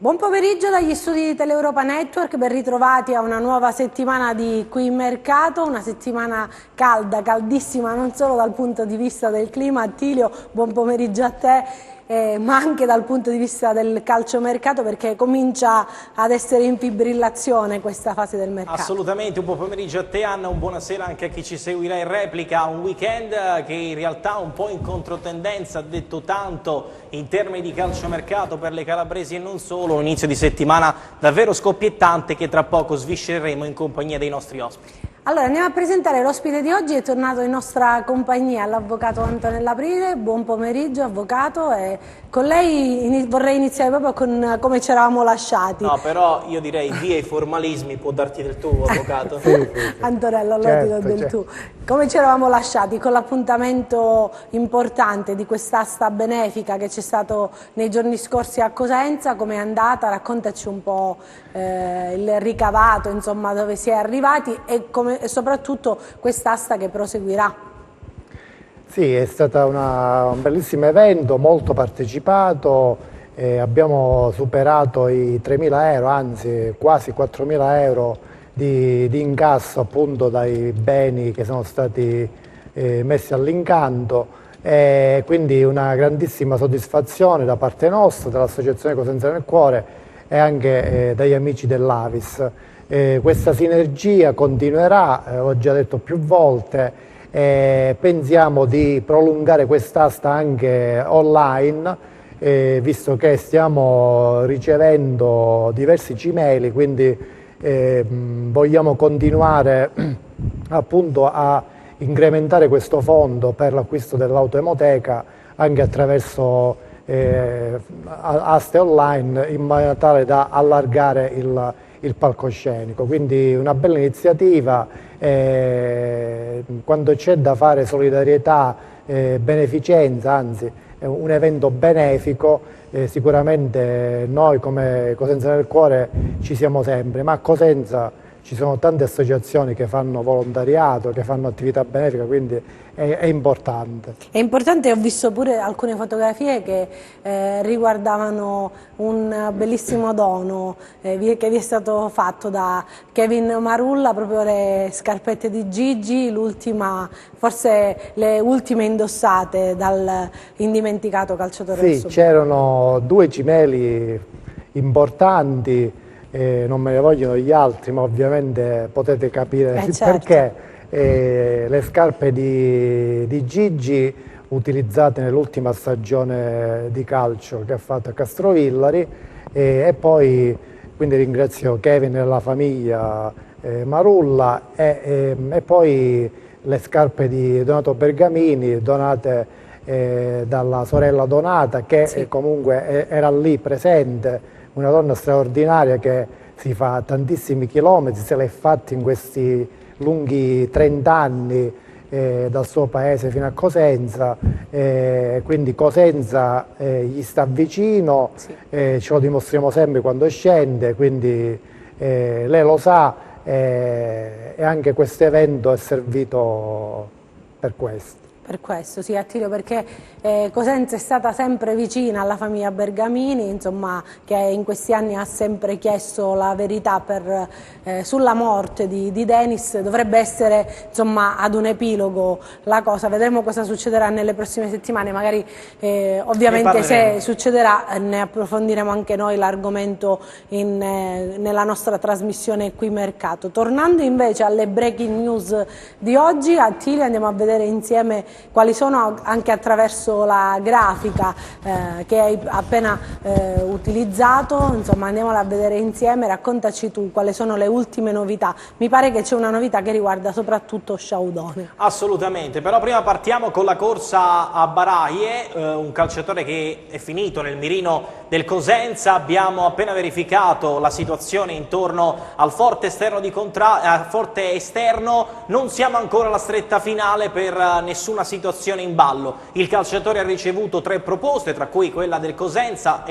Buon pomeriggio dagli studi di Teleuropa Network, ben ritrovati a una nuova settimana di Qui Mercato, una settimana calda, caldissima non solo dal punto di vista del clima. Attilio, buon pomeriggio a te, ma anche dal punto di vista del calciomercato, perché comincia ad essere in fibrillazione questa fase del mercato. Assolutamente, un buon pomeriggio a te Anna, un buonasera anche a chi ci seguirà in replica. Un weekend che in realtà un po' in controtendenza, ha detto tanto in termini di calciomercato per le calabresi e non solo, un inizio di settimana davvero scoppiettante che tra poco sviscereremo in compagnia dei nostri ospiti. Allora andiamo a presentare l'ospite di oggi, è tornato in nostra compagnia l'avvocato Antonella Aprile. Buon pomeriggio avvocato, e con lei vorrei iniziare proprio con come ci eravamo lasciati. No, però io direi via i formalismi, può darti del tu avvocato. Sì. Antonella, allora ti do del tu. Come ci eravamo lasciati con l'appuntamento importante di quest'asta benefica che c'è stato nei giorni scorsi a Cosenza, com'è andata? Raccontaci un po' il ricavato, insomma, dove si è arrivati e soprattutto quest'asta che proseguirà. Sì, è stato un bellissimo evento, molto partecipato, abbiamo superato i 3.000 euro, anzi quasi 4.000 euro di incasso appunto dai beni che sono stati messi all'incanto, quindi una grandissima soddisfazione da parte nostra, dell'Associazione Cosenza nel Cuore e anche dagli amici dell'Avis. Questa sinergia continuerà, ho già detto più volte, pensiamo di prolungare quest'asta anche online, visto che stiamo ricevendo diversi cimeli, quindi vogliamo continuare appunto a incrementare questo fondo per l'acquisto dell'autoemoteca anche attraverso aste online, in maniera tale da allargare il palcoscenico. Quindi una bella iniziativa, quando c'è da fare solidarietà, beneficenza, anzi un evento benefico, sicuramente noi come Cosenza nel Cuore ci siamo sempre, ma a Cosenza ci sono tante associazioni che fanno volontariato, che fanno attività benefica, quindi è importante. È importante, ho visto pure alcune fotografie che riguardavano un bellissimo dono che vi è stato fatto da Kevin Marulla, proprio le scarpette di Gigi, forse le ultime indossate dal indimenticato calciatore rosso. Sì, c'erano due cimeli importanti. Non me ne vogliono gli altri, ma ovviamente potete capire certo. Perché le scarpe di Gigi utilizzate nell'ultima stagione di calcio che ha fatto a Castrovillari, e poi quindi ringrazio Kevin e la famiglia Marulla, e poi le scarpe di Donato Bergamini donate dalla sorella Donata, che sì, comunque era lì presente. Una donna straordinaria che si fa tantissimi chilometri, se l'è fatta in questi lunghi 30 anni dal suo paese fino a Cosenza, quindi Cosenza gli sta vicino, sì. Ce lo dimostriamo sempre quando scende, quindi lei lo sa, e anche questo evento è servito per questo. Per questo, sì, Attilio, perché Cosenza è stata sempre vicina alla famiglia Bergamini, insomma, che in questi anni ha sempre chiesto la verità sulla morte di Denis. Dovrebbe essere, insomma, ad un epilogo la cosa. Vedremo cosa succederà nelle prossime settimane, magari ovviamente se succederà ne approfondiremo anche noi l'argomento nella nostra trasmissione Qui Mercato. Tornando invece alle breaking news di oggi, Attilio, andiamo a vedere insieme quali sono, anche attraverso la grafica che hai appena utilizzato, insomma andiamola a vedere insieme. Raccontaci tu quali sono le ultime novità. Mi pare che c'è una novità che riguarda soprattutto Sciaudone. Assolutamente, però prima partiamo con la corsa a Baraie, un calciatore che è finito nel mirino del Cosenza. Abbiamo appena verificato la situazione intorno al forte esterno non siamo ancora alla stretta finale per nessuna nessuna situazione in ballo. Il calciatore ha ricevuto 3 proposte, tra cui quella del Cosenza,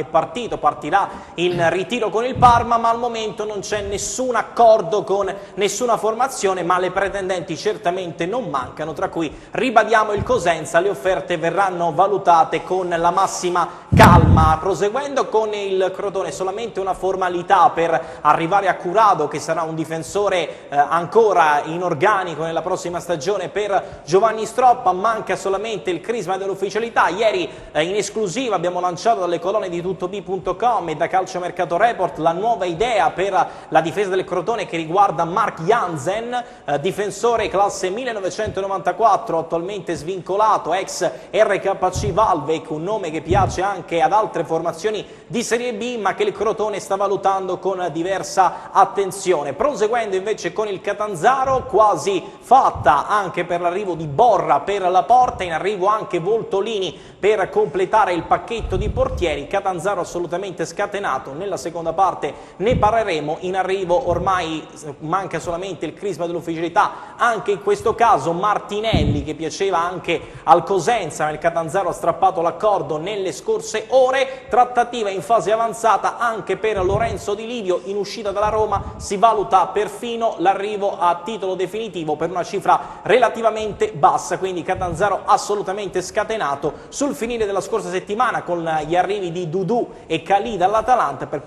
partirà in ritiro con il Parma, ma al momento non c'è nessun accordo con nessuna formazione, ma le pretendenti certamente non mancano, tra cui ribadiamo il Cosenza. Le offerte verranno valutate con la massima calma. Proseguendo con il Crotone, solamente una formalità per arrivare a Curado, che sarà un difensore ancora in organico nella prossima stagione per Giovanni Stroppa. Manca solamente il crisma dell'ufficialità. Ieri in esclusiva abbiamo lanciato dalle colonne di tuttob.com e da Calciomercato Report la nuova idea per la difesa del Crotone, che riguarda Mark Jansen, difensore classe 1994, attualmente svincolato, ex RKC Valvek, un nome che piace anche ad altre formazioni di Serie B, ma che il Crotone sta valutando con diversa attenzione. Proseguendo invece con il Catanzaro, quasi fatta anche per l'arrivo di Borra per la porta, in arrivo anche Voltolini per completare il pacchetto di portieri. Catanzaro assolutamente scatenato, nella seconda parte ne parleremo. In arrivo ormai manca solamente il crisma dell'ufficialità, anche in questo caso Martinelli, che piaceva anche al Cosenza, ma il Catanzaro ha strappato l'accordo nelle scorse ore. Trattativa in fase avanzata anche per Lorenzo Di Livio, in uscita dalla Roma. Si valuta perfino l'arrivo a titolo definitivo per una cifra relativamente bassa, quindi Catanzaro assolutamente scatenato sul finire della scorsa settimana con gli arrivi di Dudu e Calì dall'Atalanta, per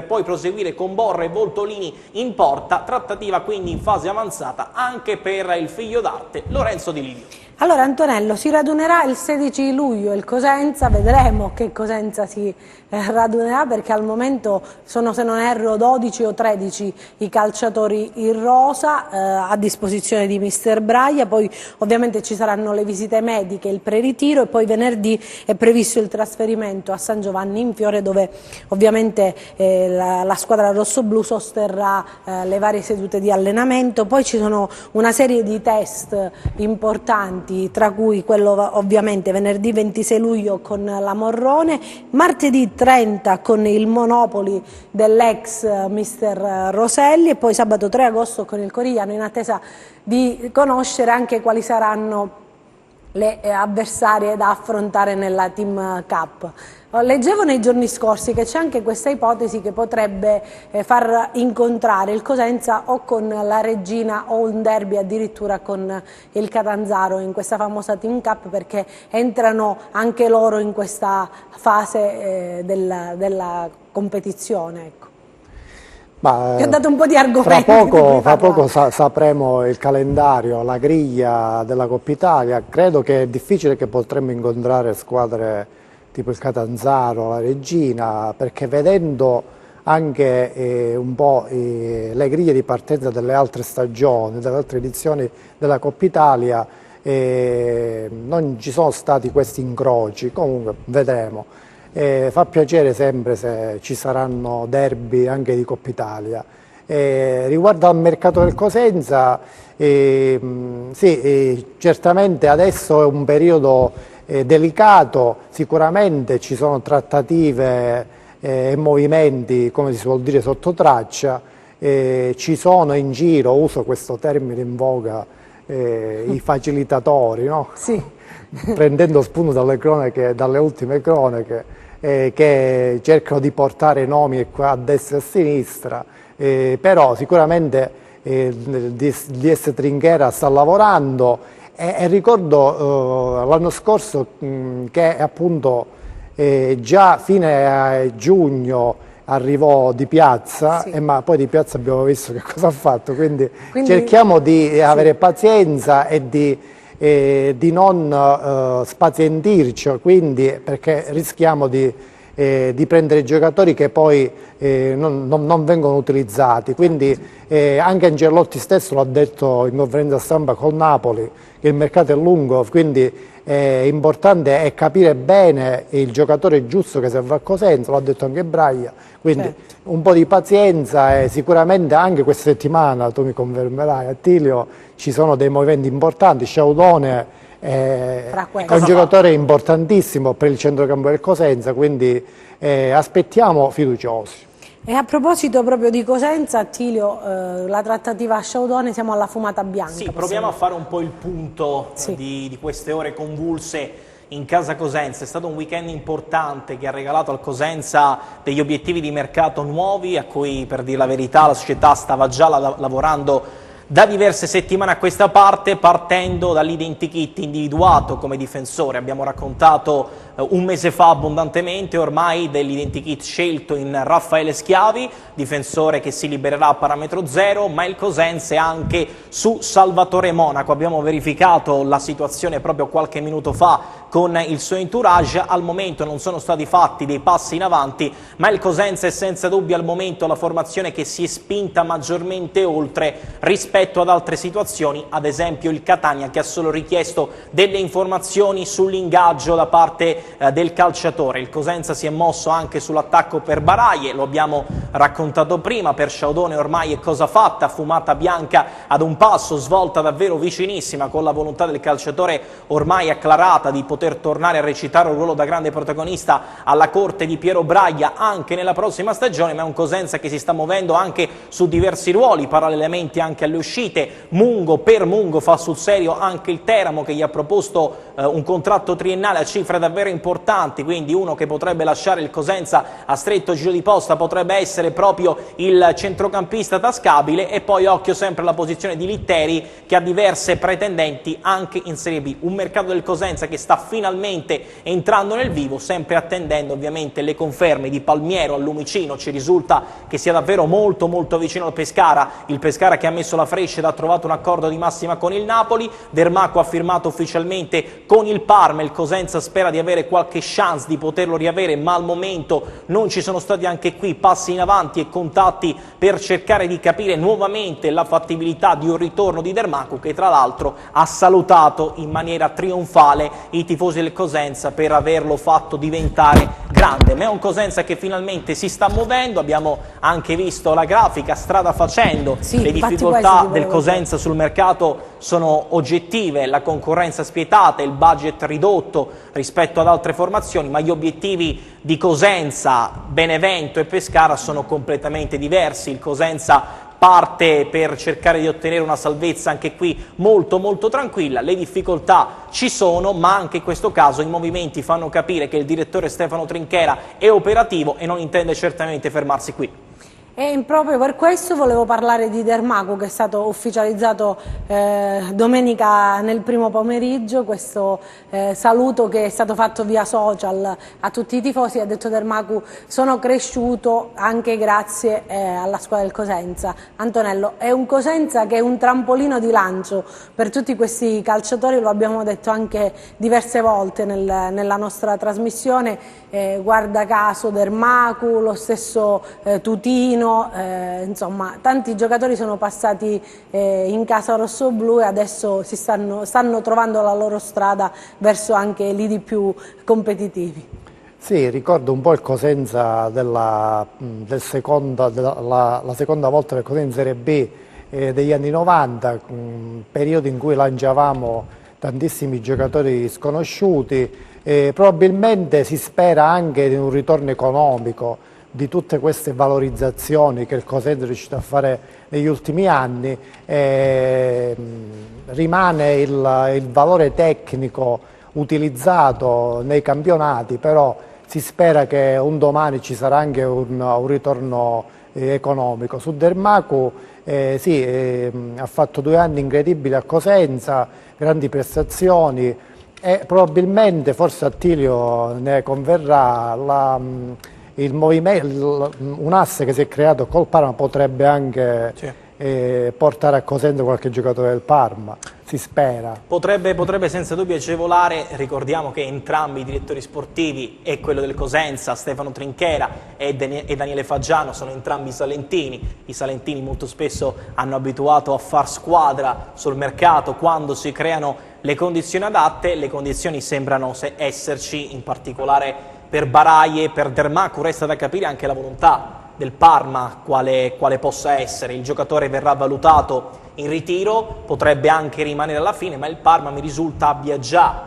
poi proseguire con Borra e Voltolini in porta. Trattativa quindi in fase avanzata anche per il figlio d'arte Lorenzo Di Livio. Allora Antonello, si radunerà il 16 luglio il Cosenza, vedremo che Cosenza si radunerà, perché al momento sono, se non erro, 12 o 13 i calciatori in rosa a disposizione di mister Braia. Poi ovviamente ci saranno le visite mediche, il preritiro, e poi venerdì è previsto il trasferimento a San Giovanni in Fiore, dove ovviamente la squadra rossoblù sosterrà le varie sedute di allenamento. Poi ci sono una serie di test importanti, tra cui quello ovviamente venerdì 26 luglio con la Morrone, martedì 30 con il Monopoli dell'ex mister Roselli, e poi sabato 3 agosto con il Corigliano, in attesa di conoscere anche quali saranno le avversarie da affrontare nella Team Cup. Leggevo nei giorni scorsi che c'è anche questa ipotesi che potrebbe far incontrare il Cosenza o con la Regina o un derby addirittura con il Catanzaro in questa famosa Team Cup, perché entrano anche loro in questa fase della competizione. Ecco. Ti ho dato un po' di argomenti. Fra poco sapremo il calendario, la griglia della Coppa Italia. Credo che è difficile che potremmo incontrare squadre tipo il Catanzaro, la Regina, perché vedendo anche un po' le griglie di partenza delle altre stagioni, delle altre edizioni della Coppa Italia, non ci sono stati questi incroci. Comunque vedremo. Fa piacere sempre se ci saranno derby anche di Coppa Italia. Riguardo al mercato del Cosenza, sì, certamente adesso è un periodo delicato, sicuramente ci sono trattative e movimenti, come si suol dire, sotto traccia, ci sono in giro, uso questo termine in voga, i facilitatori, no? Sì. Prendendo spunto dalle ultime cronache, che cercano di portare nomi a destra e a sinistra, però sicuramente DS Trinchera sta lavorando. E ricordo l'anno scorso che appunto già fine giugno arrivò Di Piazza, sì. Ma poi Di Piazza abbiamo visto che cosa ha fatto, quindi cerchiamo di avere pazienza e di non spazientirci, quindi, perché rischiamo di prendere giocatori che poi non vengono utilizzati. Quindi anche Ancelotti stesso l'ha detto in conferenza stampa col Napoli, che il mercato è lungo, quindi importante è capire bene il giocatore giusto che serve a Cosenza, l'ha detto anche Braia, quindi certo, un po' di pazienza, e sicuramente anche questa settimana, tu mi confermerai Attilio, ci sono dei movimenti importanti. Sciaudone è un giocatore importantissimo per il centrocampo del Cosenza, quindi aspettiamo fiduciosi. E a proposito proprio di Cosenza, Attilio, la trattativa a Sciaudone, siamo alla fumata bianca. Sì, proviamo a fare un po' il punto di queste ore convulse in casa Cosenza. È stato un weekend importante che ha regalato al Cosenza degli obiettivi di mercato nuovi a cui, per dire la verità, la società stava già lavorando da diverse settimane a questa parte, partendo dall'identikit individuato come difensore. Abbiamo raccontato un mese fa abbondantemente ormai dell'identikit scelto in Raffaele Schiavi, difensore che si libererà a parametro zero, ma il Cosenza è anche su Salvatore Monaco. Abbiamo verificato la situazione proprio qualche minuto fa con il suo entourage. Al momento non sono stati fatti dei passi in avanti, ma il Cosenza è senza dubbio al momento la formazione che si è spinta maggiormente oltre rispetto ad altre situazioni, ad esempio il Catania, che ha solo richiesto delle informazioni sull'ingaggio da parte del calciatore. Il Cosenza si è mosso anche sull'attacco per Baraie, lo abbiamo raccontato prima. Per Sciaudone ormai è cosa fatta, fumata bianca ad un passo, svolta davvero vicinissima, con la volontà del calciatore ormai acclarata di poter tornare a recitare un ruolo da grande protagonista alla corte di Piero Braga anche nella prossima stagione. Ma è un Cosenza che si sta muovendo anche su diversi ruoli, parallelamente anche alle uscite. Per Mungo fa sul serio anche il Teramo, che gli ha proposto un contratto triennale a cifre davvero importanti, quindi uno che potrebbe lasciare il Cosenza a stretto giro di posta potrebbe essere proprio il centrocampista tascabile. E poi occhio sempre alla posizione di Litteri, che ha diverse pretendenti anche in Serie B. Un mercato del Cosenza che sta finalmente entrando nel vivo, sempre attendendo ovviamente le conferme di Palmiero al Lumicino. Ci risulta che sia davvero molto vicino al Pescara, il Pescara che ha messo la freccia ed ha trovato un accordo di massima con il Napoli. Dermaco ha firmato ufficialmente con il Parma, il Cosenza spera di avere qualche chance di poterlo riavere, ma al momento non ci sono stati anche qui passi in avanti e contatti per cercare di capire nuovamente la fattibilità di un ritorno di Dermaco, che tra l'altro ha salutato in maniera trionfale i tifosi del Cosenza per averlo fatto diventare grande. Ma è un Cosenza che finalmente si sta muovendo, abbiamo anche visto la grafica strada facendo. Le difficoltà del Cosenza sul mercato sono oggettive, la concorrenza spietata, il budget ridotto rispetto ad altre formazioni, ma gli obiettivi di Cosenza, Benevento e Pescara sono completamente diversi. Il Cosenza parte per cercare di ottenere una salvezza anche qui molto tranquilla. Le difficoltà ci sono, ma anche in questo caso i movimenti fanno capire che il direttore Stefano Trinchera è operativo e non intende certamente fermarsi qui. E proprio per questo volevo parlare di Dermaco, che è stato ufficializzato domenica nel primo pomeriggio. Questo saluto che è stato fatto via social a tutti i tifosi. Ha detto Dermaco: sono cresciuto anche grazie alla squadra del Cosenza. Antonello, è un Cosenza che è un trampolino di lancio per tutti questi calciatori, lo abbiamo detto anche diverse volte nella nostra trasmissione. Guarda caso Dermaco, lo stesso Tutino, insomma tanti giocatori sono passati in casa rossoblu e adesso stanno trovando la loro strada verso anche lidi più competitivi. Sì, ricordo un po' il Cosenza la seconda volta del Cosenza in Serie B degli anni 90, periodo in cui lanciavamo tantissimi giocatori sconosciuti. Probabilmente si spera anche di un ritorno economico di tutte queste valorizzazioni che il Cosenza è riuscito a fare negli ultimi anni. Rimane il valore tecnico utilizzato nei campionati, però si spera che un domani ci sarà anche un ritorno economico. Su Dermaco ha fatto 2 anni incredibili a Cosenza, grandi prestazioni, e probabilmente, forse Attilio ne converrà, il movimento, un asse che si è creato col Parma potrebbe anche portare a Cosenza qualche giocatore del Parma, si spera. Potrebbe senza dubbio agevolare. Ricordiamo che entrambi i direttori sportivi, e quello del Cosenza, Stefano Trinchera, e Daniele Faggiano, sono entrambi salentini. I salentini molto spesso hanno abituato a far squadra sul mercato quando si creano le condizioni adatte. Le condizioni sembrano esserci, in particolare per Baraie e per Dermaco. Resta da capire anche la volontà del Parma quale possa essere. Il giocatore verrà valutato in ritiro, potrebbe anche rimanere alla fine, ma il Parma mi risulta abbia già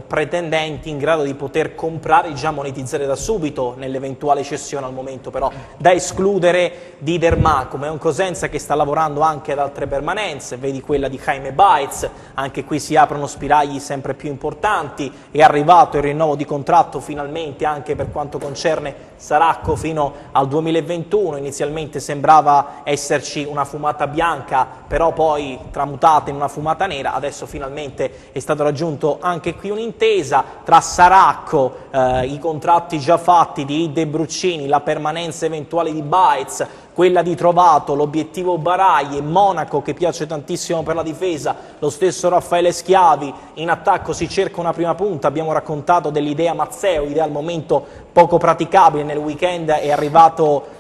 pretendenti in grado di poter comprare e già monetizzare da subito nell'eventuale cessione. Al momento però da escludere Dider Macum. È un Cosenza che sta lavorando anche ad altre permanenze, vedi quella di Jaime Baez, anche qui si aprono spiragli sempre più importanti, è arrivato il rinnovo di contratto finalmente anche per quanto concerne Saracco fino al 2021, inizialmente sembrava esserci una fumata bianca, però poi tramutata in una fumata nera. Adesso finalmente è stato raggiunto anche qui un'intesa tra Saracco, i contratti già fatti di De Bruccini, la permanenza eventuale di Baez, quella di Trovato, l'obiettivo Baragli e Monaco che piace tantissimo per la difesa, lo stesso Raffaele Schiavi. In attacco si cerca una prima punta, abbiamo raccontato dell'idea Mazzeo, idea al momento poco praticabile. Nel weekend è arrivato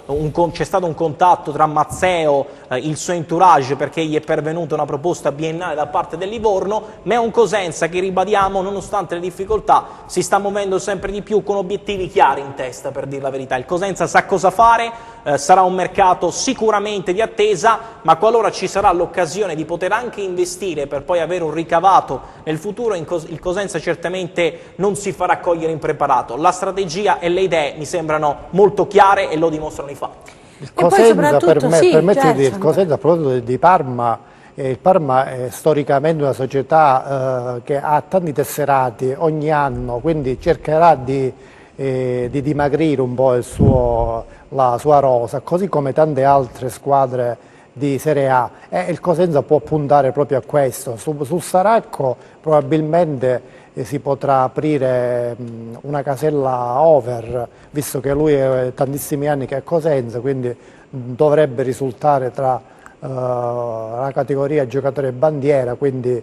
c'è stato un contatto tra Mazzeo, il suo entourage, perché gli è pervenuta una proposta biennale da parte del Livorno, ma è un Cosenza che, ribadiamo, nonostante le difficoltà, si sta muovendo sempre di più con obiettivi chiari in testa, per dire la verità. Il Cosenza sa cosa fare, sarà un mercato sicuramente di attesa, ma qualora ci sarà l'occasione di poter anche investire per poi avere un ricavato nel futuro, il Cosenza certamente non si farà cogliere impreparato. La strategia e le idee mi sembrano molto chiare e lo dimostrano i fatti. Il Cosenza, il Cosenza, a proposito di Parma, il Parma è storicamente una società che ha tanti tesserati ogni anno, quindi cercherà di dimagrire un po' la sua rosa, così come tante altre squadre di Serie A, e il Cosenza può puntare proprio a questo. Sul Saracco probabilmente si potrà aprire una casella over, visto che lui è tantissimi anni che è a Cosenza, quindi dovrebbe risultare tra la categoria giocatore bandiera, quindi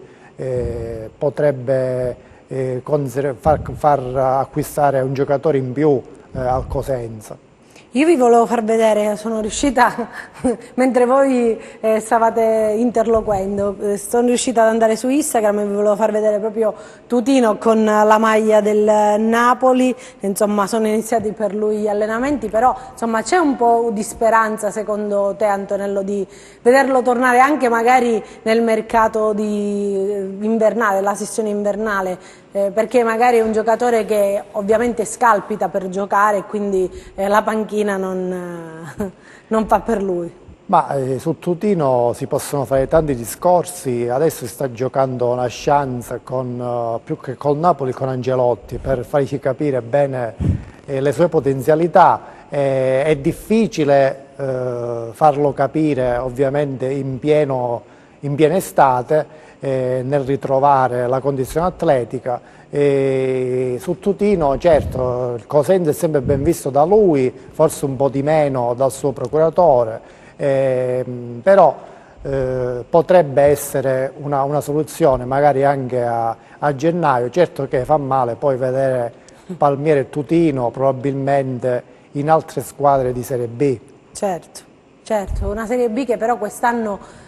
potrebbe far acquistare un giocatore in più al Cosenza. Io vi volevo far vedere, sono riuscita, mentre voi stavate interloquendo, sono riuscita ad andare su Instagram e vi volevo far vedere proprio Tutino con la maglia del Napoli. Insomma, sono iniziati per lui gli allenamenti, però insomma c'è un po' di speranza, secondo te, Antonello, di vederlo tornare anche magari nel mercato invernale, la sessione invernale, perché magari è un giocatore che ovviamente scalpita per giocare e quindi la panchina non fa per lui. Ma su Tutino si possono fare tanti discorsi. Adesso si sta giocando una chance più che col Napoli, con Ancelotti, per fargli capire bene le sue potenzialità. È difficile farlo capire ovviamente in piena estate, nel ritrovare la condizione atletica. Su Tutino, certo, il Cosenza è sempre ben visto da lui, forse un po' di meno dal suo procuratore, però potrebbe essere una soluzione magari anche a gennaio. Certo che fa male poi vedere Palmieri e Tutino probabilmente in altre squadre di Serie B. Certo, una Serie B che però quest'anno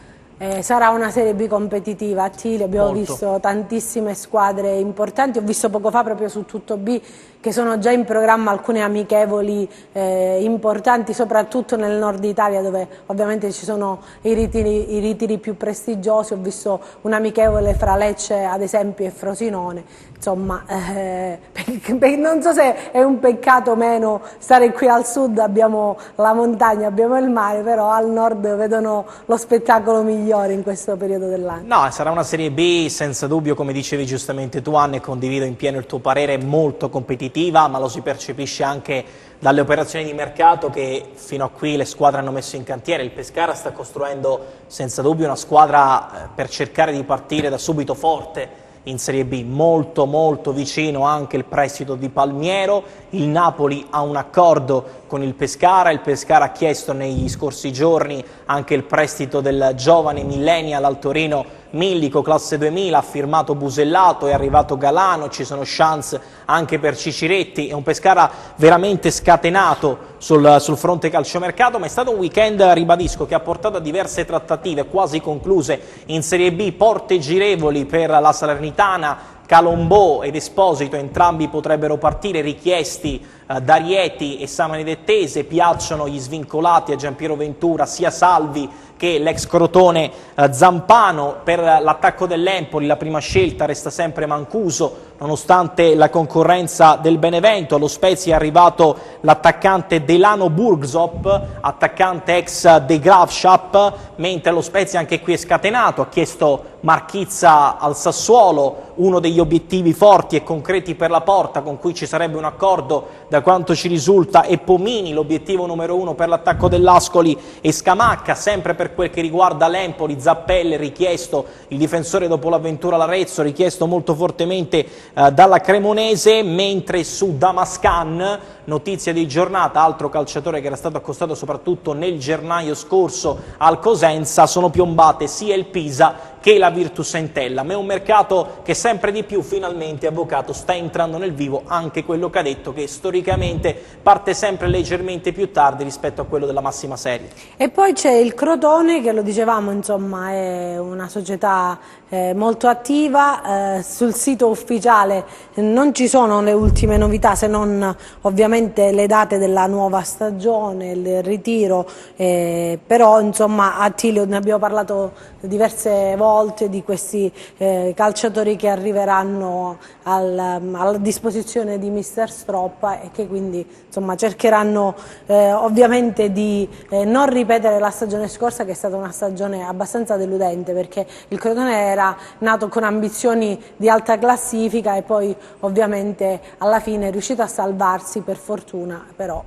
sarà una Serie B competitiva. Attilio, abbiamo visto tantissime squadre importanti, ho visto poco fa proprio su Tutto B che sono già in programma alcune amichevoli importanti, soprattutto nel nord Italia, dove ovviamente ci sono i ritiri più prestigiosi. Ho visto un'amichevole fra Lecce ad esempio e Frosinone. Insomma, non so se è un peccato meno stare qui al sud, abbiamo la montagna, abbiamo il mare, però al nord vedono lo spettacolo migliore in questo periodo dell'anno. No, sarà una Serie B senza dubbio, come dicevi giustamente tu, Anne, condivido in pieno il tuo parere, molto competitiva, ma lo si percepisce anche dalle operazioni di mercato che fino a qui le squadre hanno messo in cantiere. Il Pescara sta costruendo senza dubbio una squadra per cercare di partire da subito forte in Serie B, molto vicino anche il prestito di Palmiero. Il Napoli ha un accordo con il Pescara ha chiesto negli scorsi giorni anche il prestito del giovane millennial al Torino Millico, classe 2000, ha firmato Busellato, è arrivato Galano, ci sono chance anche per Ciciretti. È un Pescara veramente scatenato sul fronte calciomercato, ma è stato un weekend, ribadisco, che ha portato a diverse trattative quasi concluse in Serie B, porte girevoli per la Salernitana. Calombò ed Esposito entrambi potrebbero partire, richiesti D'Arieti e Samani Dettese, piacciono gli svincolati a Giampiero Ventura, sia Salvi che l'ex Crotone Zampano. Per l'attacco dell'Empoli la prima scelta resta sempre Mancuso, nonostante la concorrenza del Benevento. Allo Spezia è arrivato l'attaccante Delano Burgzop, attaccante ex De Graafschap, mentre lo Spezia anche qui è scatenato, ha chiesto Marchizza al Sassuolo, uno degli obiettivi forti e concreti per la Porta, con cui ci sarebbe un accordo da quanto ci risulta, e Pomini l'obiettivo numero 1 per l'attacco dell'Ascoli, e Scamacca. Sempre per quel che riguarda l'Empoli, Zappelle richiesto, il difensore dopo l'avventura all'Arezzo, richiesto molto fortemente dalla Cremonese, mentre su Damascan, notizia di giornata, altro calciatore che era stato accostato soprattutto nel gennaio scorso al Cosenza, sono piombate sia il Pisa che la Virtus Entella. Ma è un mercato che sempre di più finalmente, Avvocato, sta entrando nel vivo, anche quello che ha detto, che storicamente parte sempre leggermente più tardi rispetto a quello della massima serie. E poi c'è il Crotone, che lo dicevamo, insomma, è una società molto attiva. Sul sito ufficiale non ci sono le ultime novità, se non ovviamente le date della nuova stagione, il ritiro, però insomma Attilio, ne abbiamo parlato diverse volte di questi calciatori che arriveranno alla disposizione di mister Stroppa e che quindi insomma cercheranno ovviamente di non ripetere la stagione scorsa, che è stata una stagione abbastanza deludente, perché il Crotone era nato con ambizioni di alta classifica e poi ovviamente alla fine è riuscito a salvarsi, per fortuna, però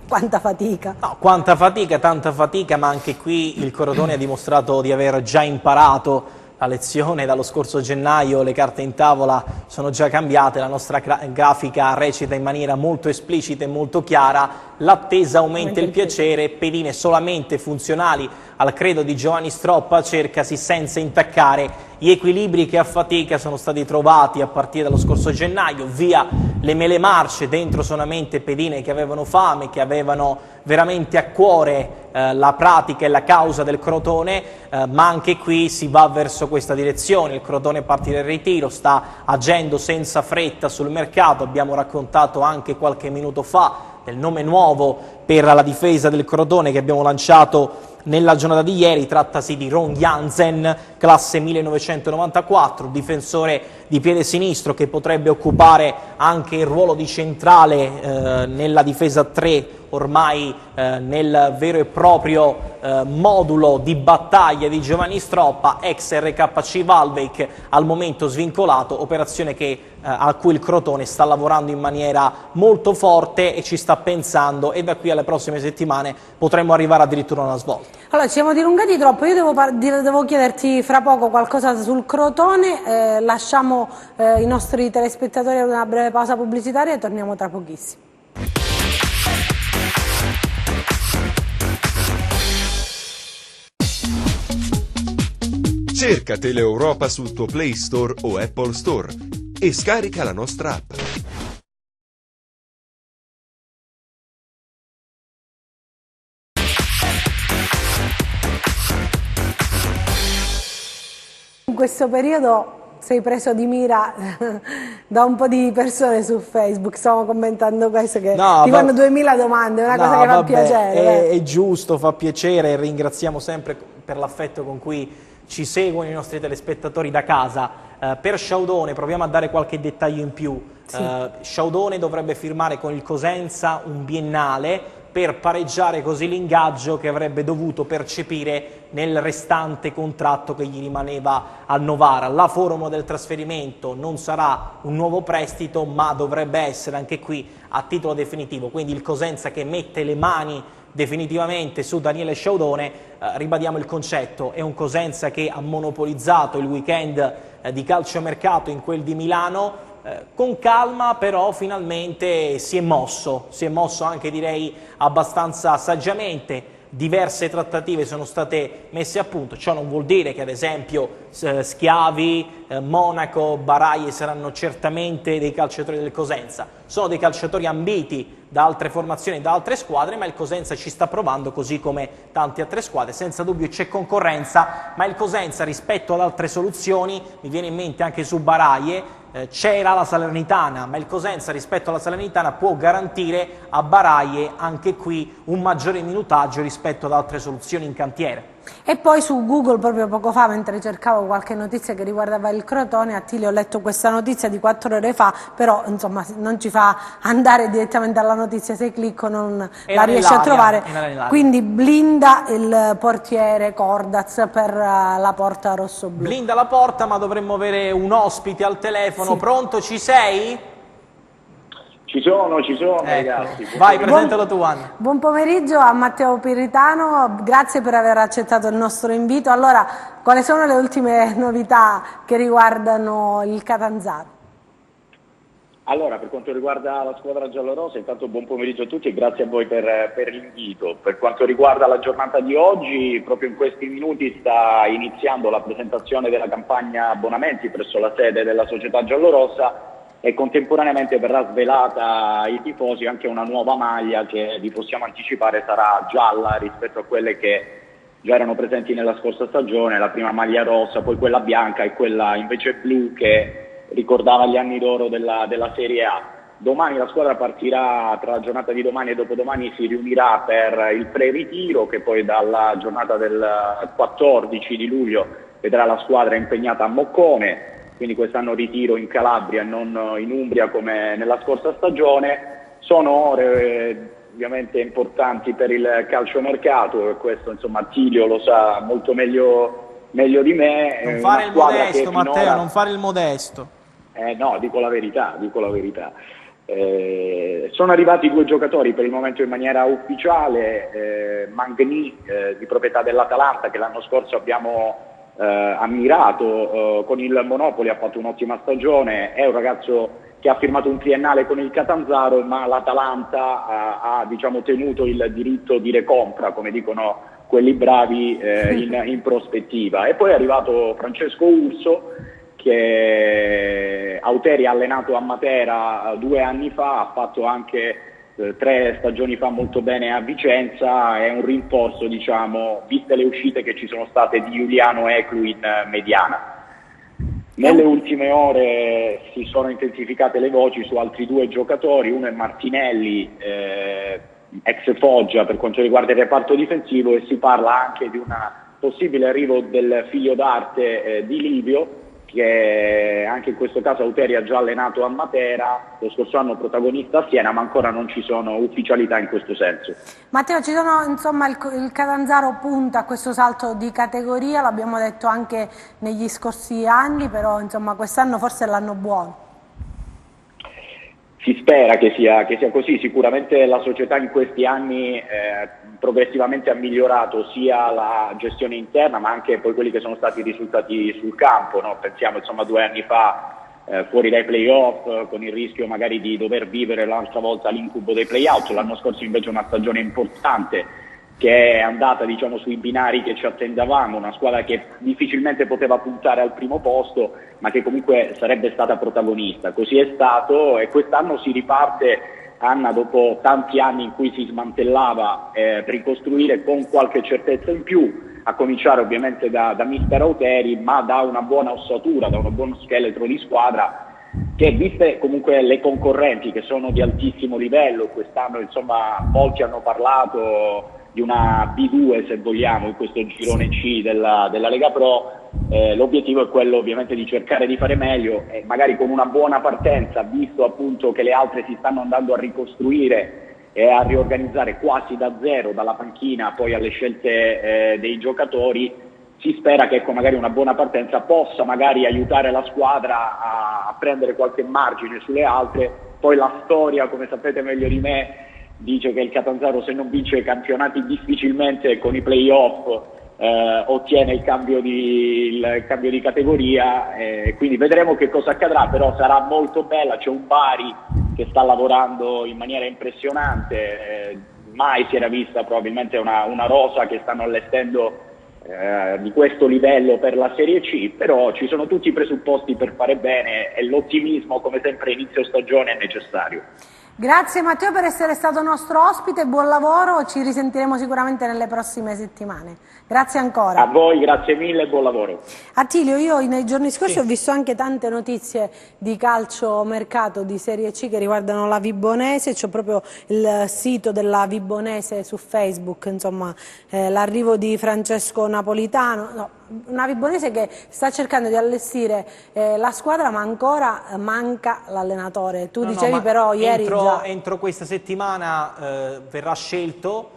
quanta fatica. No, quanta fatica, tanta fatica, ma anche qui il Crotone ha dimostrato di aver già imparato la lezione dallo scorso gennaio. Le carte in tavola sono già cambiate, la nostra grafica recita in maniera molto esplicita e molto chiara: l'attesa aumenta il piacere, pedine solamente funzionali al credo di Giovanni Stroppa, cercasi senza intaccare gli equilibri che a fatica sono stati trovati a partire dallo scorso gennaio, via le mele marce, dentro solamente pedine che avevano fame, che avevano veramente a cuore la pratica e la causa del Crotone, ma anche qui si va verso questa direzione. Il Crotone partirà in ritiro, sta agendo senza fretta sul mercato. Abbiamo raccontato anche qualche minuto fa del nome nuovo per la difesa del Crotone che abbiamo lanciato nella giornata di ieri. Trattasi di Ron Jansen, classe 1994, difensore di piede sinistro che potrebbe occupare anche il ruolo di centrale nella difesa 3, ormai nel vero e proprio modulo di battaglia di Giovanni Stroppa, ex RKC Valveig, al momento svincolato, operazione a cui il Crotone sta lavorando in maniera molto forte e ci sta pensando, e da qui alle prossime settimane potremmo arrivare addirittura a una svolta. Allora, ci siamo dilungati troppo, io devo chiederti fra poco qualcosa sul Crotone, lasciamo i nostri telespettatori ad una breve pausa pubblicitaria e torniamo tra pochissimo. Cerca Teleeuropa sul tuo Play Store o Apple Store e scarica la nostra app. In questo periodo sei preso di mira da un po' di persone su Facebook, stiamo commentando questo, che ti fanno 2000 domande, è una cosa che fa piacere. È giusto, fa piacere, e ringraziamo sempre per l'affetto con cui ci seguono i nostri telespettatori da casa. Per Sciaudone proviamo a dare qualche dettaglio in più. Sì. Sciaudone dovrebbe firmare con il Cosenza un biennale per pareggiare così l'ingaggio che avrebbe dovuto percepire nel restante contratto che gli rimaneva al Novara. La formula del trasferimento non sarà un nuovo prestito, ma dovrebbe essere anche qui a titolo definitivo, quindi il Cosenza che mette le mani definitivamente su Daniele Sciaudone. Ribadiamo il concetto, è un Cosenza che ha monopolizzato il weekend di calciomercato in quel di Milano, con calma, però finalmente si è mosso anche, direi, abbastanza saggiamente. Diverse trattative sono state messe a punto. Ciò non vuol dire che ad esempio Schiavi, Monaco, Baraie saranno certamente dei calciatori del Cosenza. Sono dei calciatori ambiti da altre formazioni, da altre squadre, ma il Cosenza ci sta provando, così come tante altre squadre. Senza dubbio c'è concorrenza, ma il Cosenza rispetto ad altre soluzioni, mi viene in mente anche su Baraie, c'era la Salernitana, ma il Cosenza rispetto alla Salernitana può garantire a Baraie anche qui un maggiore minutaggio rispetto ad altre soluzioni in cantiere. E poi su Google, proprio poco fa, mentre cercavo qualche notizia che riguardava il Crotone, Attilio, ho letto questa notizia di 4 ore fa, però insomma non ci fa andare direttamente alla notizia, se clicco non la riesci a trovare, quindi blinda il portiere Cordaz per la porta rossoblu. Blinda la porta, ma dovremmo avere un ospite al telefono. Sì. Pronto, ci sei? Ci sono ecco. Ragazzi. Vai, presentalo tu, Anna. Buon pomeriggio a Matteo Piritano, grazie per aver accettato il nostro invito. Allora, quali sono le ultime novità che riguardano il Catanzaro? Allora, per quanto riguarda la squadra giallorosa, intanto buon pomeriggio a tutti e grazie a voi per l'invito. Per quanto riguarda la giornata di oggi, proprio in questi minuti sta iniziando la presentazione della campagna abbonamenti presso la sede della società giallorossa, e contemporaneamente verrà svelata ai tifosi anche una nuova maglia che vi possiamo anticipare sarà gialla rispetto a quelle che già erano presenti nella scorsa stagione, la prima maglia rossa, poi quella bianca e quella invece blu che ricordava gli anni d'oro della Serie A. Domani la squadra partirà, tra la giornata di domani e dopodomani si riunirà per il pre-ritiro che poi dalla giornata del 14 di luglio vedrà la squadra impegnata a Moccone. Quindi quest'anno ritiro in Calabria e non in Umbria come nella scorsa stagione. Sono ore ovviamente importanti per il calciomercato e questo insomma Attilio lo sa molto meglio di me. Non fare il modesto, Matteo, non fare il modesto. No, dico la verità. Sono arrivati 2 giocatori per il momento in maniera ufficiale, Mangni di proprietà dell'Atalanta che l'anno scorso abbiamo ammirato con il Monopoli, ha fatto un'ottima stagione, è un ragazzo che ha firmato un triennale con il Catanzaro, ma l'Atalanta ha diciamo, tenuto il diritto di recompra, come dicono quelli bravi in prospettiva. E poi è arrivato Francesco Urso che Auteri ha allenato a Matera 2 anni fa, ha fatto anche 3 stagioni fa molto bene a Vicenza, è un rinforzo diciamo viste le uscite che ci sono state di Giuliano Eclu in mediana. Nelle ultime ore si sono intensificate le voci su altri 2 giocatori, uno è Martinelli ex Foggia per quanto riguarda il reparto difensivo e si parla anche di un possibile arrivo del figlio d'arte di Livio che anche in questo caso Auteri ha già allenato a Matera, lo scorso anno protagonista a Siena, ma ancora non ci sono ufficialità in questo senso. Matteo, ci sono, insomma, il Catanzaro punta a questo salto di categoria, l'abbiamo detto anche negli scorsi anni, però insomma quest'anno forse è l'anno buono. Si spera che sia così, sicuramente la società in questi anni progressivamente ha migliorato sia la gestione interna ma anche poi quelli che sono stati i risultati sul campo, no? Pensiamo insomma 2 anni fa fuori dai playoff con il rischio magari di dover vivere l'altra volta l'incubo dei playout, l'anno scorso invece una stagione importante che è andata diciamo sui binari che ci attendavamo, una squadra che difficilmente poteva puntare al primo posto ma che comunque sarebbe stata protagonista, così è stato e quest'anno si riparte, Anna, dopo tanti anni in cui si smantellava per ricostruire con qualche certezza in più, a cominciare ovviamente da mister Auteri ma da una buona ossatura, da un buono scheletro di squadra che viste comunque le concorrenti che sono di altissimo livello, quest'anno insomma molti hanno parlato di una B2 se vogliamo in questo girone C della Lega Pro, l'obiettivo è quello ovviamente di cercare di fare meglio e magari con una buona partenza, visto appunto che le altre si stanno andando a ricostruire e a riorganizzare quasi da zero, dalla panchina poi alle scelte dei giocatori, si spera che ecco, magari una buona partenza possa magari aiutare la squadra a prendere qualche margine sulle altre. Poi la storia, come sapete meglio di me, dice che il Catanzaro se non vince i campionati difficilmente con i playoff ottiene il cambio di categoria, quindi vedremo che cosa accadrà, però sarà molto bella, c'è un Bari che sta lavorando in maniera impressionante, mai si era vista probabilmente una rosa che stanno allestendo di questo livello per la Serie C, però ci sono tutti i presupposti per fare bene e l'ottimismo come sempre inizio stagione è necessario. Grazie Matteo per essere stato nostro ospite, buon lavoro, ci risentiremo sicuramente nelle prossime settimane. Grazie ancora. A voi, grazie mille e buon lavoro. Attilio, io nei giorni scorsi ho visto anche tante notizie di calcio mercato di Serie C che riguardano la Vibonese, c'è proprio il sito della Vibonese su Facebook, insomma l'arrivo di Francesco Napolitano, no, una Vibonese che sta cercando di allestire la squadra ma ancora manca l'allenatore. Tu dicevi però ieri entro questa settimana verrà scelto.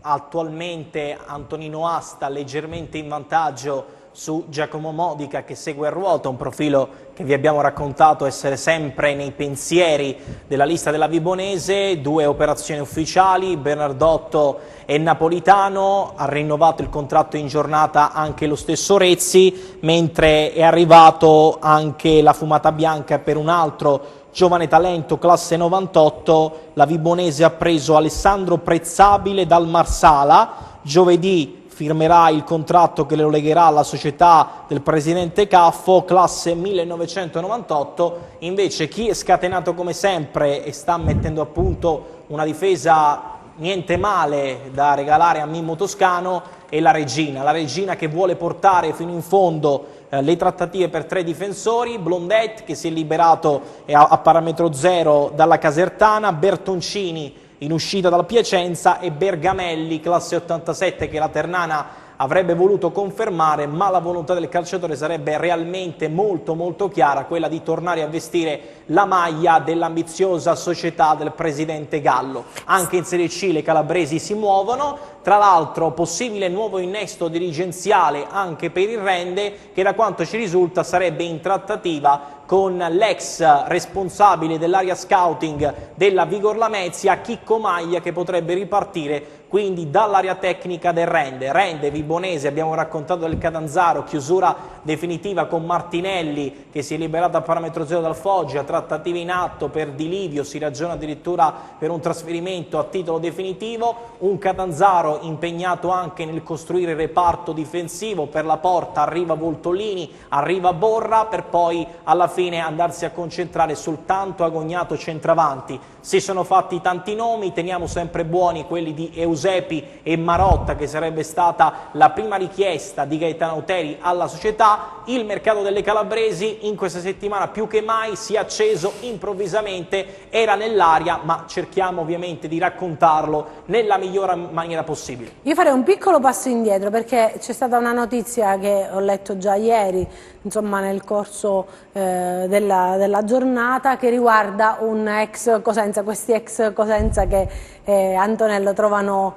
Attualmente Antonino Asta leggermente in vantaggio su Giacomo Modica che segue a ruota, un profilo che vi abbiamo raccontato essere sempre nei pensieri della lista della Vibonese. 2 operazioni ufficiali, Bernardotto e Napolitano, ha rinnovato il contratto in giornata anche lo stesso Rezzi, mentre è arrivato anche la fumata bianca per un altro giovane talento classe 98, la Vibonese ha preso Alessandro Prezzabile dal Marsala, giovedì firmerà il contratto che lo legherà alla società del presidente Caffo, classe 1998, invece chi è scatenato come sempre e sta mettendo a punto una difesa niente male da regalare a Mimmo Toscano è la Regina che vuole portare fino in fondo le trattative per 3 difensori, Blondet che si è liberato a parametro 0 dalla Casertana, Bertoncini in uscita dal Piacenza e Bergamelli, classe 87, che la Ternana avrebbe voluto confermare, ma la volontà del calciatore sarebbe realmente molto chiara, quella di tornare a vestire la maglia dell'ambiziosa società del presidente Gallo. Anche in Serie C le calabresi si muovono, tra l'altro possibile nuovo innesto dirigenziale anche per il Rende, che da quanto ci risulta sarebbe in trattativa con l'ex responsabile dell'area scouting della Vigor Lamezia, Chicco Maglia, che potrebbe ripartire quindi dall'area tecnica del Rende Vibonese. Abbiamo raccontato del Catanzaro, chiusura definitiva con Martinelli che si è liberato a parametro 0 dal Foggia, trattative in atto per Di Livio, si ragiona addirittura per un trasferimento a titolo definitivo, un Catanzaro impegnato anche nel costruire il reparto difensivo, per la porta arriva Voltolini, arriva Borra, per poi alla fine andarsi a concentrare sul tanto agognato centravanti. Si sono fatti tanti nomi, teniamo sempre buoni quelli di Eusepi e Marotta, che sarebbe stata la prima richiesta di Gaetano Oteri alla società. Il mercato delle calabresi in questa settimana più che mai si è acceso improvvisamente, era nell'aria, ma cerchiamo ovviamente di raccontarlo nella migliore maniera possibile. Io farei un piccolo passo indietro perché c'è stata una notizia che ho letto già ieri, insomma nel corso della giornata, che riguarda un ex Cosenza, questi ex Cosenza che Antonello trovano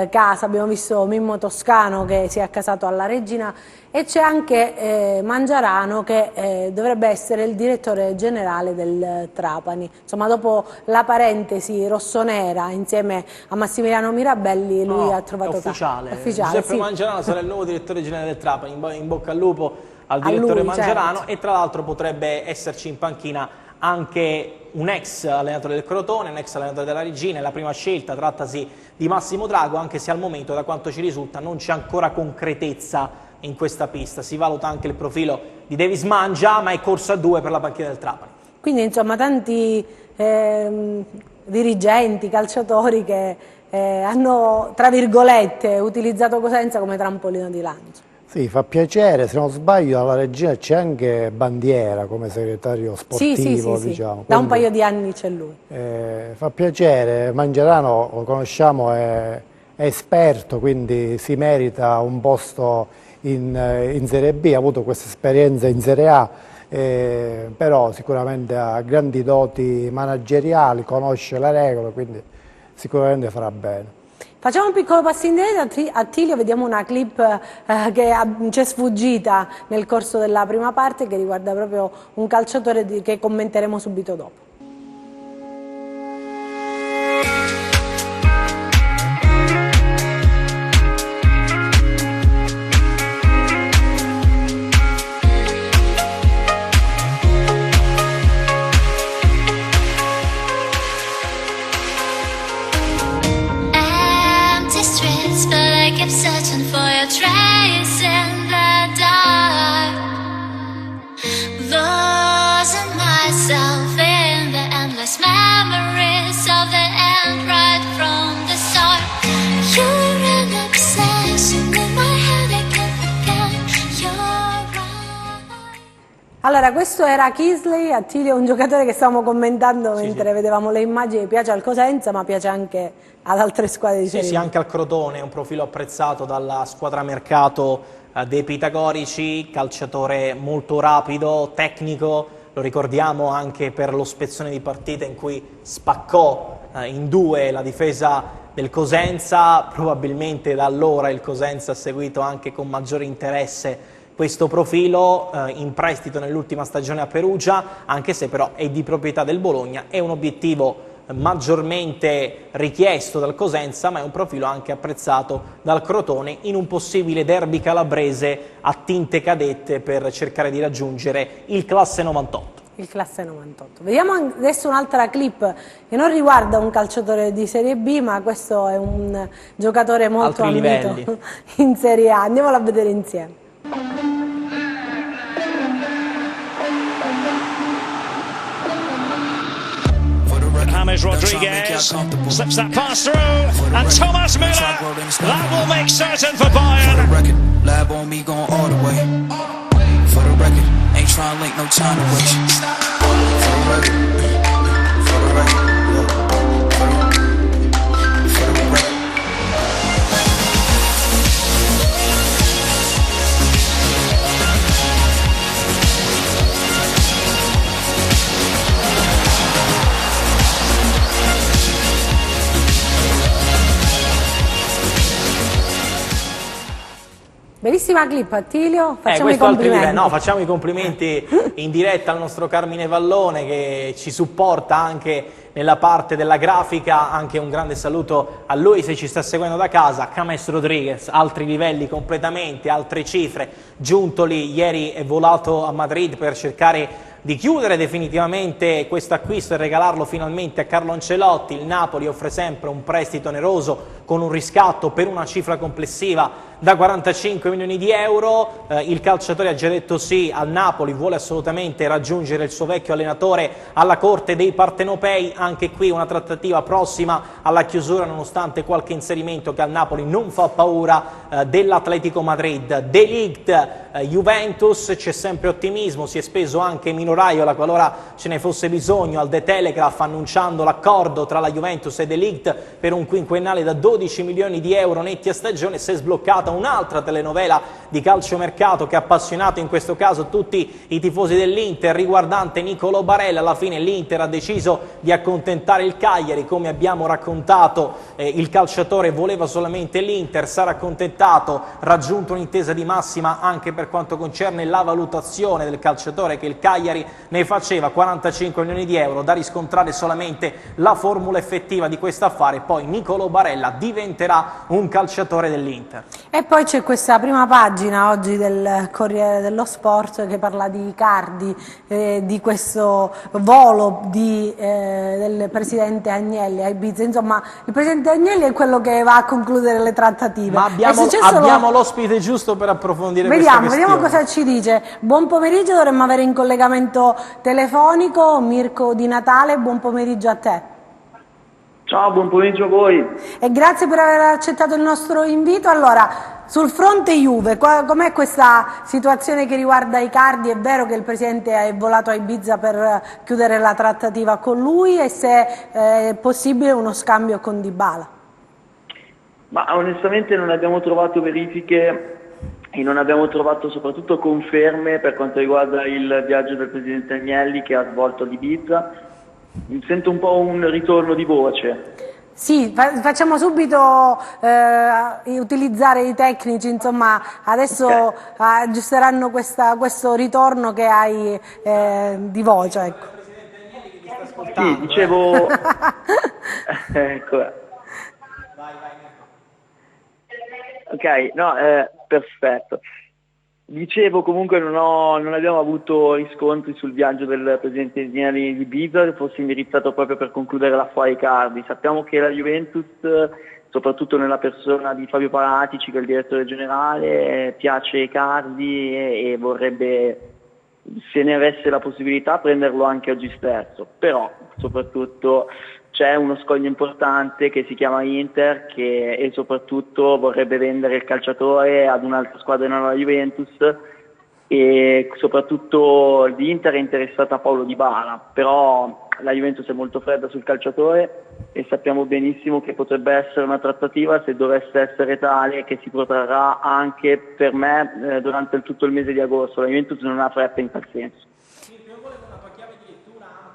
casa. Abbiamo visto Mimmo Toscano che si è accasato alla Regina e c'è anche Mangiarano che dovrebbe essere il direttore generale del Trapani. Insomma, dopo la parentesi rossonera insieme a Massimiliano Mirabelli, lui ha trovato ufficiale. Ufficiale, Giuseppe sì. Mangiarano sarà il nuovo direttore generale del Trapani, in bocca al lupo al direttore Mangiarano, certo. E tra l'altro potrebbe esserci in panchina anche un ex allenatore del Crotone, un ex allenatore della Regina. La prima scelta, trattasi di Massimo Drago, anche se al momento, da quanto ci risulta, non c'è ancora concretezza in questa pista. Si valuta anche il profilo di Davis Mangia, ma è corso a 2 per la panchina del Trapani. Quindi insomma tanti dirigenti, calciatori che hanno, tra virgolette, utilizzato Cosenza come trampolino di lancio. Sì, fa piacere, se non sbaglio alla Regina c'è anche Bandiera come segretario sportivo, sì. diciamo. Da un paio di anni c'è lui. Fa piacere, Mangiarano lo conosciamo, è esperto, quindi si merita un posto in Serie B, ha avuto questa esperienza in Serie A, però sicuramente ha grandi doti manageriali, conosce le regole, quindi sicuramente farà bene. Facciamo un piccolo passo indietro, Attilio, vediamo una clip che ci è sfuggita nel corso della prima parte, che riguarda proprio un calciatore che commenteremo subito dopo. Kept searching for your trace in the dark, losing myself in Allora, questo era Kisley, Attilio, un giocatore che stavamo commentando mentre vedevamo le immagini, piace al Cosenza ma piace anche ad altre squadre di Serie B. Sì, anche al Crotone, è un profilo apprezzato dalla squadra mercato dei Pitagorici, calciatore molto rapido, tecnico, lo ricordiamo anche per lo spezzone di partita in cui spaccò in due la difesa del Cosenza, probabilmente da allora il Cosenza ha seguito anche con maggiore interesse questo profilo, in prestito nell'ultima stagione a Perugia, anche se però è di proprietà del Bologna, è un obiettivo maggiormente richiesto dal Cosenza, ma è un profilo anche apprezzato dal Crotone in un possibile derby calabrese a tinte cadette per cercare di raggiungere il classe 98. Il classe 98. Vediamo adesso un'altra clip che non riguarda un calciatore di Serie B, ma questo è un giocatore molto ambito in Serie A. Andiamola a vedere insieme. James Rodriguez slips that pass through, and Thomas Müller, that will make certain for Bayern. For the record, lab on me going all the way. For the record, ain't trying to link, no time to waste. For the record, for the record, for the record. Bellissima clip, Attilio, facciamo i complimenti. No, facciamo i complimenti in diretta al nostro Carmine Vallone che ci supporta anche nella parte della grafica, anche un grande saluto a lui se ci sta seguendo da casa. James Rodriguez, altri livelli completamente, altre cifre, giunto lì, ieri è volato a Madrid per cercare di chiudere definitivamente questo acquisto e regalarlo finalmente a Carlo Ancelotti. Il Napoli offre sempre un prestito oneroso con un riscatto per una cifra complessiva da 45 milioni di euro. Il calciatore ha già detto sì al Napoli, vuole assolutamente raggiungere il suo vecchio allenatore alla corte dei partenopei. Anche qui una trattativa prossima alla chiusura, nonostante qualche inserimento che al Napoli non fa paura dell'Atletico Madrid. De Ligt, Juventus, c'è sempre ottimismo, si è speso anche Mino Raiola qualora ce ne fosse bisogno al The Telegraph, annunciando l'accordo tra la Juventus e De Ligt per un quinquennale da 12 milioni di euro netti a stagione. Si è sbloccata un'altra telenovela di calciomercato che ha appassionato in questo caso tutti i tifosi dell'Inter, riguardante Nicolo Barella. Alla fine l'Inter ha deciso di accontentare il Cagliari, come abbiamo raccontato il calciatore voleva solamente l'Inter, sarà accontentato, raggiunto un'intesa di massima anche per quanto concerne la valutazione del calciatore, che il Cagliari ne faceva 45 milioni di euro, da riscontrare solamente la formula effettiva di questo affare, poi Nicolo Barella diventerà un calciatore dell'Inter. E poi c'è questa prima pagina oggi del Corriere dello Sport che parla di Icardi, di questo volo del presidente Agnelli a Ibiza. Insomma, il presidente Agnelli è quello che va a concludere le trattative. Ma abbiamo l'ospite giusto per approfondire questa questione. Vediamo cosa ci dice. Buon pomeriggio, dovremmo avere in collegamento telefonico Mirko Di Natale. Buon pomeriggio a te. Ciao, buon pomeriggio a voi. E grazie per aver accettato il nostro invito. Allora, sul fronte Juve, com'è questa situazione che riguarda Icardi? È vero che il Presidente è volato a Ibiza per chiudere la trattativa con lui, e se è possibile uno scambio con Dybala? Ma onestamente non abbiamo trovato verifiche e non abbiamo trovato soprattutto conferme per quanto riguarda il viaggio del Presidente Agnelli che ha svolto ad Ibiza. Mi sento un po' un ritorno di voce. Sì, facciamo subito utilizzare i tecnici, insomma, adesso aggiusteranno questo ritorno che hai di voce. Ecco. Sì, dicevo... ecco. Ok, no, perfetto. Dicevo comunque non abbiamo avuto riscontri sul viaggio del presidente Agnelli di Ibiza che fosse indirizzato proprio per concludere l'affare Icardi. Sappiamo che la Juventus, soprattutto nella persona di Fabio Paratici, che è il direttore generale, piace Icardi e vorrebbe, se ne avesse la possibilità, prenderlo anche oggi stesso. Però soprattutto c'è uno scoglio importante che si chiama Inter e soprattutto vorrebbe vendere il calciatore ad un'altra squadra non alla Juventus, e soprattutto l'Inter è interessata a Paulo Dybala, però la Juventus è molto fredda sul calciatore e sappiamo benissimo che potrebbe essere una trattativa, se dovesse essere tale, che si protrarrà anche per me durante tutto il mese di agosto. La Juventus non ha fretta in tal senso.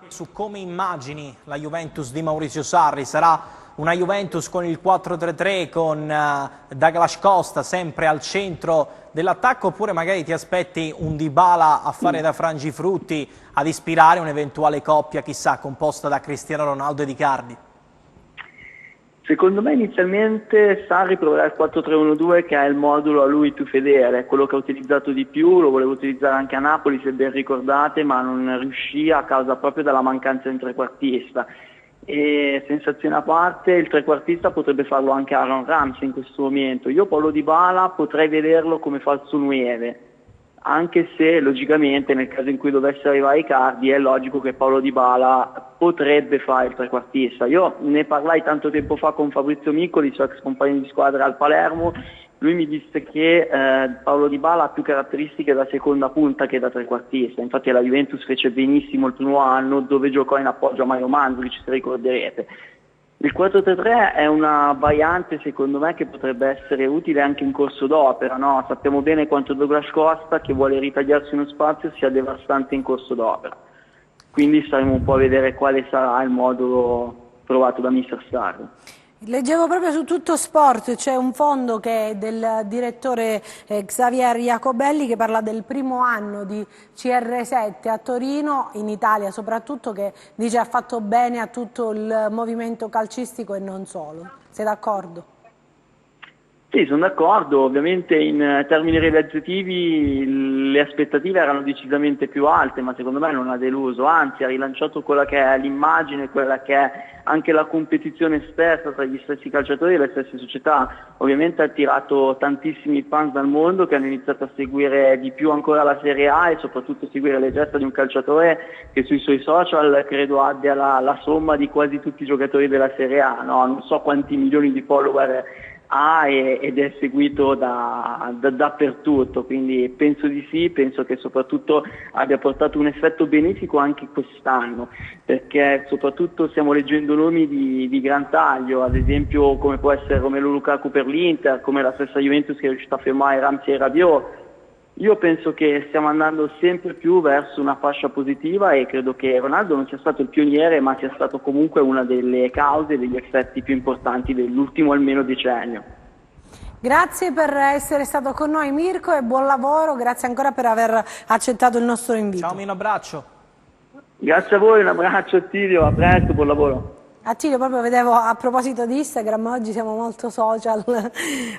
Su come immagini la Juventus di Maurizio Sarri? Sarà una Juventus con il 4-3-3, con Douglas Costa sempre al centro dell'attacco, oppure magari ti aspetti un Dybala a fare da frangifrutti ad ispirare un'eventuale coppia, chissà, composta da Cristiano Ronaldo ed Icardi? Secondo me inizialmente Sarri proverà il 4-3-1-2, che è il modulo a lui più fedele, quello che ha utilizzato di più, lo voleva utilizzare anche a Napoli se ben ricordate, ma non riuscì a causa proprio della mancanza di un trequartista. E sensazione a parte, il trequartista potrebbe farlo anche Aaron Ramsey in questo momento. Io Paulo Dybala potrei vederlo come falso 9, anche se logicamente nel caso in cui dovesse arrivare Icardi è logico che Paulo Dybala potrebbe fare il trequartista. Io ne parlai tanto tempo fa con Fabrizio Miccoli, suo ex compagno di squadra al Palermo. Lui mi disse che Paulo Dybala ha più caratteristiche da seconda punta che da trequartista, infatti la Juventus fece benissimo il primo anno dove giocò in appoggio a Mario Mandzukic, se ricorderete. Il 4-3-3 è una variante secondo me che potrebbe essere utile anche in corso d'opera, no? Sappiamo bene quanto Douglas Costa, che vuole ritagliarsi uno spazio, sia devastante in corso d'opera, quindi staremo un po' a vedere quale sarà il modulo provato da Mister Sarri. Leggevo proprio su Tutto Sport, c'è un fondo che è del direttore Xavier Jacobelli, che parla del primo anno di CR7 a Torino, in Italia soprattutto, che dice ha fatto bene a tutto il movimento calcistico e non solo. Sei d'accordo? Sì, sono d'accordo, ovviamente in termini realizzativi le aspettative erano decisamente più alte, ma secondo me non ha deluso, anzi ha rilanciato quella che è l'immagine, quella che è anche la competizione stessa tra gli stessi calciatori e le stesse società. Ovviamente ha attirato tantissimi fans dal mondo che hanno iniziato a seguire di più ancora la Serie A e soprattutto a seguire le gesta di un calciatore che sui suoi social credo abbia la somma di quasi tutti i giocatori della Serie A, no? Non so quanti milioni di follower ha ed è seguito dappertutto, quindi penso di sì, penso che soprattutto abbia portato un effetto benefico anche quest'anno, perché soprattutto stiamo leggendo nomi di gran taglio, ad esempio come può essere Romelu Lukaku per l'Inter, come la stessa Juventus che è riuscita a fermare Ramsey e Rabiot. Io penso che stiamo andando sempre più verso una fascia positiva e credo che Ronaldo non sia stato il pioniere, ma sia stato comunque una delle cause, degli effetti più importanti dell'ultimo almeno decennio. Grazie per essere stato con noi Mirko e buon lavoro, grazie ancora per aver accettato il nostro invito. Ciao, un abbraccio. Grazie a voi, un abbraccio Attilio, a presto, buon lavoro. Attilio, proprio vedevo a proposito di Instagram, oggi siamo molto social,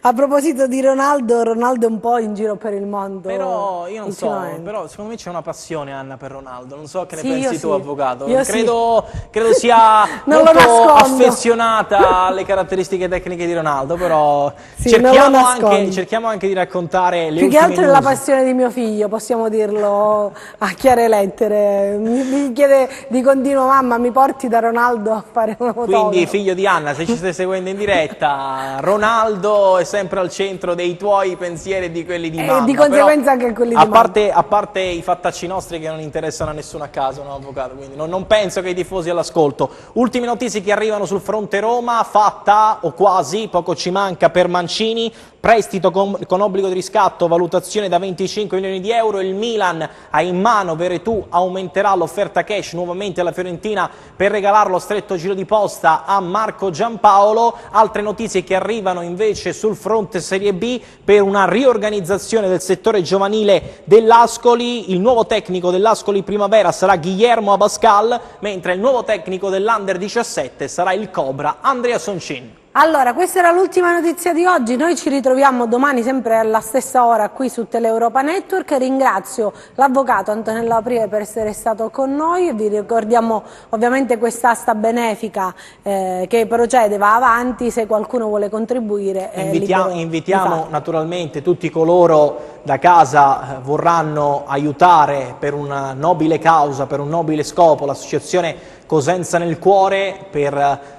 a proposito di Ronaldo è un po' in giro per il mondo. Però io non so, però secondo me c'è una passione, Anna, per Ronaldo, non so che ne sì, pensi tu, avvocato. Credo sì. sia molto affezionata alle caratteristiche tecniche di Ronaldo, però sì, cerchiamo anche di raccontare le ultime news. Più che altro è la news. passione di mio figlio, possiamo dirlo a chiare lettere, mi chiede di continuo, mamma mi porti da Ronaldo a fare una fotografia. Quindi figlio di Anna, se ci stai seguendo in diretta, Ronaldo è sempre al centro dei tuoi pensieri e di quelli di mamma. E di conseguenza anche quelli di mamma. A parte i fattacci nostri che non interessano a nessuno a caso, no, avvocato? Quindi non penso che i tifosi all'ascolto. Ultime notizie che arrivano sul fronte Roma, fatta o quasi, poco ci manca per Mancini, prestito con obbligo di riscatto, valutazione da 25 milioni di euro, il Milan ha in mano Veretù, aumenterà l'offerta cash nuovamente alla Fiorentina per regalarlo stretto giro di posta a Marco Giampaolo. Altre notizie che arrivano invece sul fronte Serie B per una riorganizzazione del settore giovanile dell'Ascoli. Il nuovo tecnico dell'Ascoli Primavera sarà Guillermo Abascal, mentre il nuovo tecnico dell'Under 17 sarà il Cobra Andrea Soncin. Allora, questa era l'ultima notizia di oggi, noi ci ritroviamo domani sempre alla stessa ora qui su Teleeuropa Network. Ringrazio l'avvocato Antonello Aprile per essere stato con noi, vi ricordiamo ovviamente quest'asta benefica che procede, va avanti, se qualcuno vuole contribuire. Invitiamo naturalmente tutti coloro da casa vorranno aiutare per una nobile causa, per un nobile scopo, l'associazione Cosenza nel Cuore, per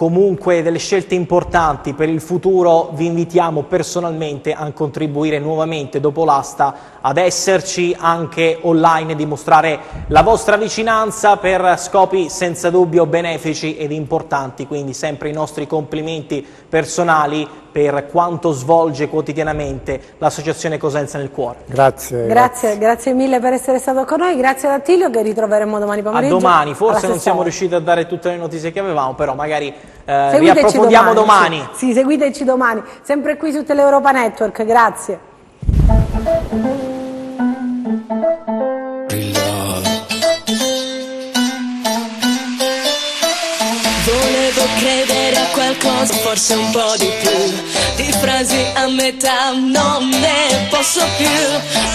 comunque delle scelte importanti per il futuro, vi invitiamo personalmente a contribuire nuovamente dopo l'asta, ad esserci anche online e dimostrare la vostra vicinanza per scopi senza dubbio benefici ed importanti, quindi sempre i nostri complimenti personali per quanto svolge quotidianamente l'Associazione Cosenza nel Cuore. Grazie mille per essere stato con noi, grazie ad Attilio che ritroveremo domani pomeriggio. A domani, forse non siamo riusciti a dare tutte le notizie che avevamo, però magari riapprofondiamo domani. Sì, seguiteci domani, sempre qui su Teleuropa Network, grazie. Volevo credere a qualcosa, forse un po' di più, di frasi a metà non ne posso più.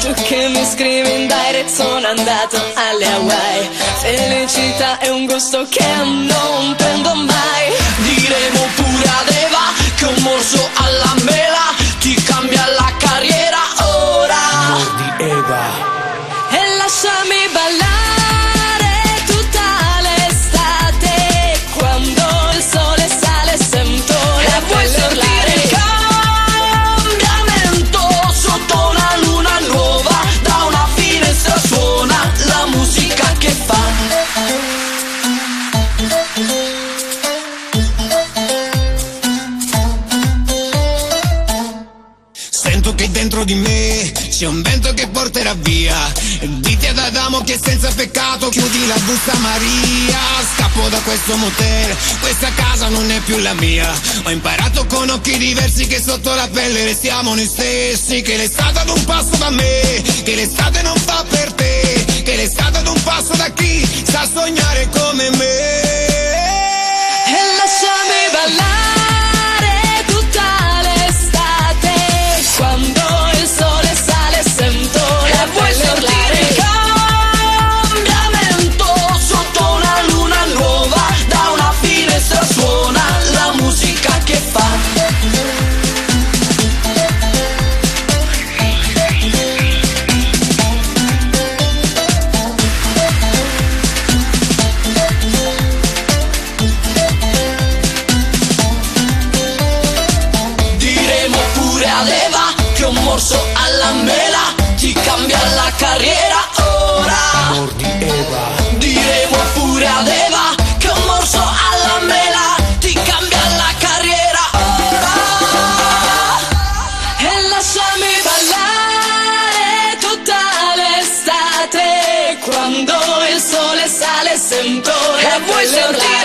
Tu che mi scrivi in direct, sono andato alle Hawaii. Felicità è un gusto che non prendo mai. Diremo pure ad Eva che un morso alla mela ti cambia la carriera ora. Mordi Eva e lasciami ballare dentro di me c'è un vento che porterà via. Dite ad Adamo che senza peccato chiudi la busta Maria. Scappo da questo motel, questa casa non è più la mia. Ho imparato con occhi diversi che sotto la pelle restiamo noi stessi. Che l'estate ad un passo da me, che l'estate non fa per te. Che l'estate ad un passo da chi sa sognare come me. E lasciami ballare tutta l'estate, quando il sole sale sento la pelle urlare. Il cambiamento sotto una luna nuova, da una finestra suona la musica che fa. Alla mela ti cambia la carriera ora. Mordi Eva. Diremo pure ad Eva che un morso alla mela ti cambia la carriera ora. E lasciami ballare tutta l'estate, quando il sole sale sento la pelle urlare.